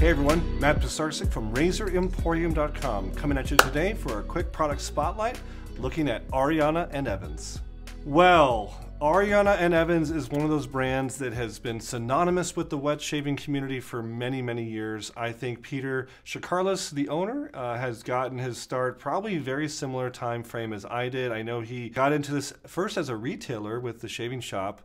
Hey everyone, Matt Pisarcik from RazorEmporium.com coming at you today for a quick product spotlight looking at Ariana and Evans. Well, Ariana and Evans is one of those brands that has been synonymous with the wet shaving community for many, many years. I think Peter Shakarlis, the owner, has gotten his start probably very similar time frame as I did. I know he got into this first as a retailer with the shaving shop,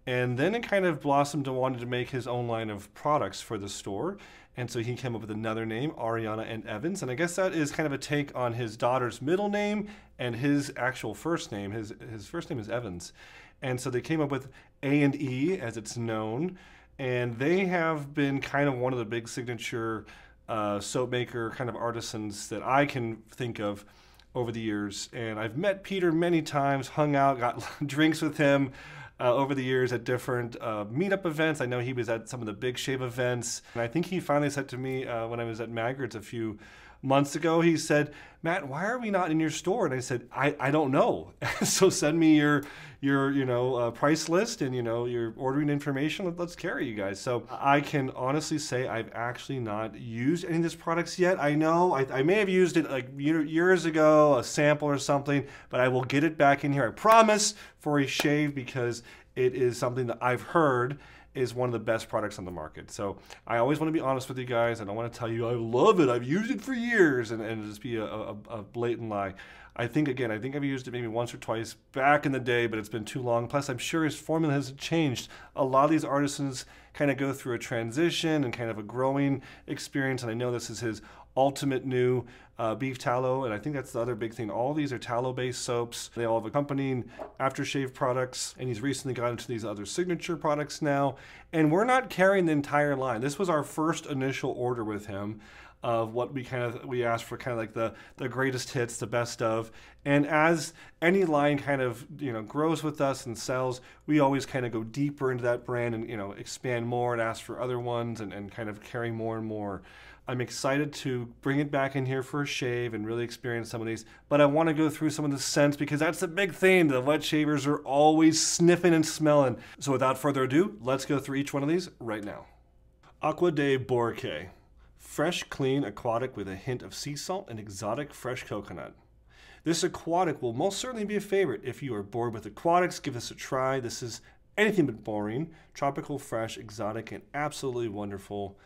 and then it kind of blossomed to wanting to make his own line of products for the store. And so he came up with another name, Ariana and Evans. And I guess that is kind of a take on his daughter's middle name and his actual first name. His first name is Evans. And so they came up with A and E, as it's known. And they have been kind of one of the big signature soap maker kind of artisans that I can think of over the years. And I've met Peter many times, hung out, got drinks with him over the years at different meetup events. I know he was at some of the big shave events. And I think he finally said to me when I was at Magritt's a few months ago, he said, "Matt, why are we not in your store?" And I said, I don't know. So send me your price list and your ordering information. Let's carry you guys. So I can honestly say I've actually not used any of these products yet. I know I may have used it like years ago, a sample or something, but I will get it back in here, I promise, for a shave, because it is something that I've heard is one of the best products on the market. So I always want to be honest with you guys. I don't want to tell you I love it, I've used it for years, and just be a blatant lie. I think I've used it maybe once or twice back in the day, but it's been too long. Plus, I'm sure his formula has changed. A lot of these artisans kind of go through a transition and kind of a growing experience, and I know this is his ultimate new beef tallow, and I think that's the other big thing. All these are tallow-based soaps. They all have accompanying aftershave products, and he's recently got into these other signature products now. And we're not carrying the entire line. This was our first initial order with him of what we asked for, kind of like the greatest hits, the best of. And as any line kind of grows with us and sells, we always kind of go deeper into that brand and expand more and ask for other ones and kind of carry more and more. I'm excited to bring it back in here for a shave and really experience some of these, but I want to go through some of the scents because that's the big thing. The wet shavers are always sniffing and smelling. So without further ado, let's go through each one of these right now. Aquaday Boracay. Fresh, clean, aquatic with a hint of sea salt and exotic fresh coconut. This aquatic will most certainly be a favorite. If you are bored with aquatics, give this a try. This is anything but boring. Tropical, fresh, exotic, and absolutely wonderful.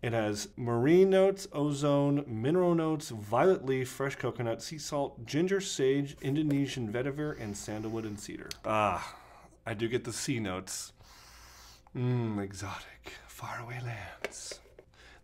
It has marine notes, ozone, mineral notes, violet leaf, fresh coconut, sea salt, ginger, sage, Indonesian vetiver, and sandalwood and cedar. Ah, I do get the sea notes. Exotic, faraway lands.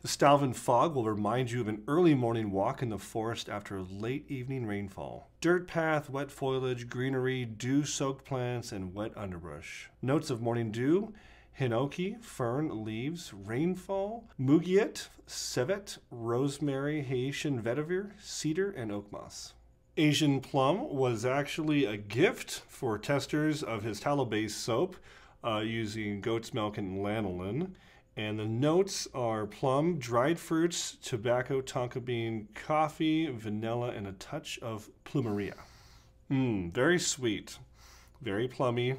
The Stalvin fog will remind you of an early morning walk in the forest after a late evening rainfall. Dirt path, wet foliage, greenery, dew-soaked plants, and wet underbrush. Notes of morning dew: hinoki, fern, leaves, rainfall, mugiet, civet, rosemary, Haitian vetiver, cedar, and oak moss. Asian plum was actually a gift for testers of his tallow-based soap using goat's milk and lanolin. And the notes are plum, dried fruits, tobacco, tonka bean, coffee, vanilla, and a touch of plumeria. Very sweet, very plummy,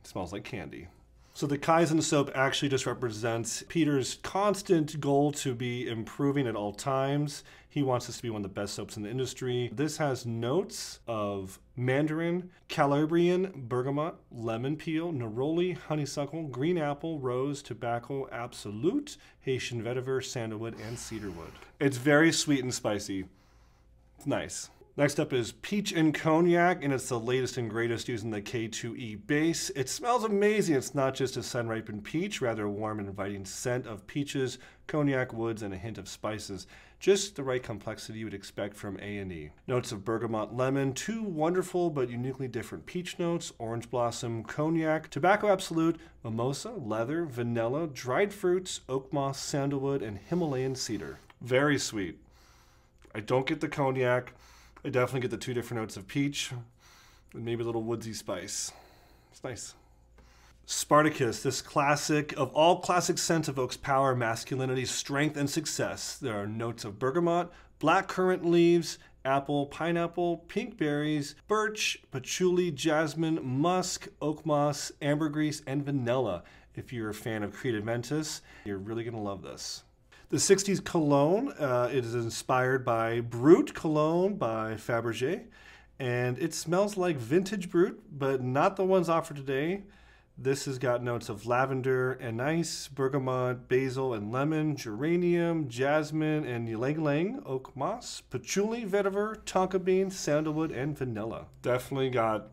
smells like candy. So the Kaizen soap actually just represents Peter's constant goal to be improving at all times. He wants this to be one of the best soaps in the industry. This has notes of mandarin, Calabrian, bergamot, lemon peel, neroli, honeysuckle, green apple, rose, tobacco, absolute, Haitian vetiver, sandalwood, and cedarwood. It's very sweet and spicy. It's nice. Next up is peach and cognac, and it's the latest and greatest using the K2E base. It smells amazing. It's not just a sun-ripened peach, rather a warm and inviting scent of peaches, cognac, woods, and a hint of spices. Just the right complexity you would expect from A&E. Notes of bergamot, lemon, two wonderful but uniquely different peach notes, orange blossom, cognac, tobacco absolute, mimosa, leather, vanilla, dried fruits, oak moss, sandalwood, and Himalayan cedar. Very sweet. I don't get the cognac. I definitely get the two different notes of peach and maybe a little woodsy spice. It's nice. Spartacus, this classic of all classic scents, evokes power, masculinity, strength, and success. There are notes of bergamot, blackcurrant leaves, apple, pineapple, pink berries, birch, patchouli, jasmine, musk, oak moss, ambergris, and vanilla. If you're a fan of Creative Mentis, you're really going to love this. The 60s cologne, it is inspired by Brut cologne by Fabergé, and it smells like vintage Brut, but not the ones offered today. This has got notes of lavender, anise, bergamot, basil and lemon, geranium, jasmine, and ylang-ylang, oak moss, patchouli, vetiver, tonka bean, sandalwood, and vanilla. Definitely got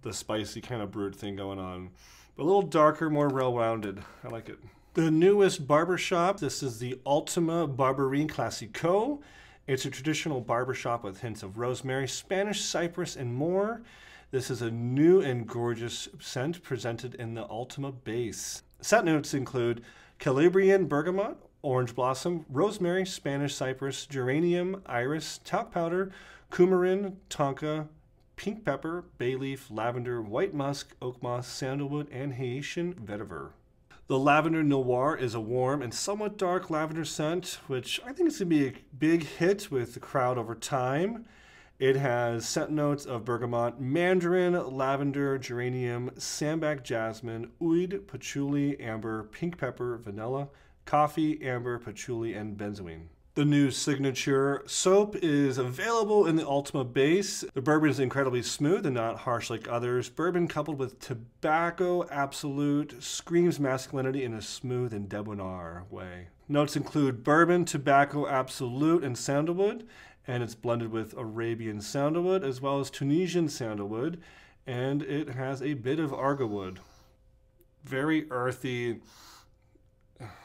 the spicy kind of Brut thing going on. But a little darker, more well-rounded. I like it. The newest barbershop, this is the Ultima Base Classico. It's a traditional barbershop with hints of rosemary, Spanish cypress, and more. This is a new and gorgeous scent presented in the Ultima Base. Scent notes include Calabrian bergamot, orange blossom, rosemary, Spanish cypress, geranium, iris, talc powder, coumarin, tonka, pink pepper, bay leaf, lavender, white musk, oak moss, sandalwood, and Haitian vetiver. The Lavender Noir is a warm and somewhat dark lavender scent, which I think is going to be a big hit with the crowd over time. It has scent notes of bergamot, mandarin, lavender, geranium, sambac jasmine, oud, patchouli, amber, pink pepper, vanilla, coffee, amber, patchouli, and benzoin. The new signature soap is available in the Ultima Base. The bourbon is incredibly smooth and not harsh like others. Bourbon coupled with tobacco absolute screams masculinity in a smooth and debonair way. Notes include bourbon, tobacco absolute, and sandalwood, and it's blended with Arabian sandalwood as well as Tunisian sandalwood, and it has a bit of argowood. Very earthy,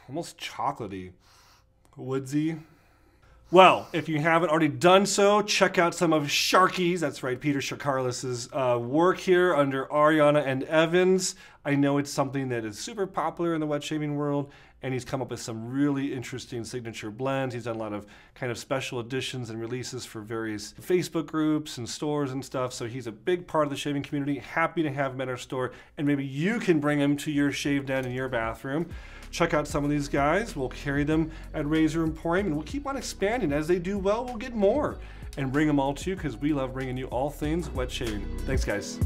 almost chocolatey, woodsy. Well, if you haven't already done so, check out some of Sharky's, that's right, Peter Shakarlis's work here under Ariana and Evans. I know it's something that is super popular in the wet shaving world, and he's come up with some really interesting signature blends. He's done a lot of kind of special editions and releases for various Facebook groups and stores and stuff, so he's a big part of the shaving community. Happy to have him at our store, and maybe you can bring him to your shave den in your bathroom. Check out some of these guys. We'll carry them at Razor Emporium, and we'll keep on expanding. As they do well, we'll get more and bring them all to you, because we love bringing you all things wet shaving. Thanks, guys.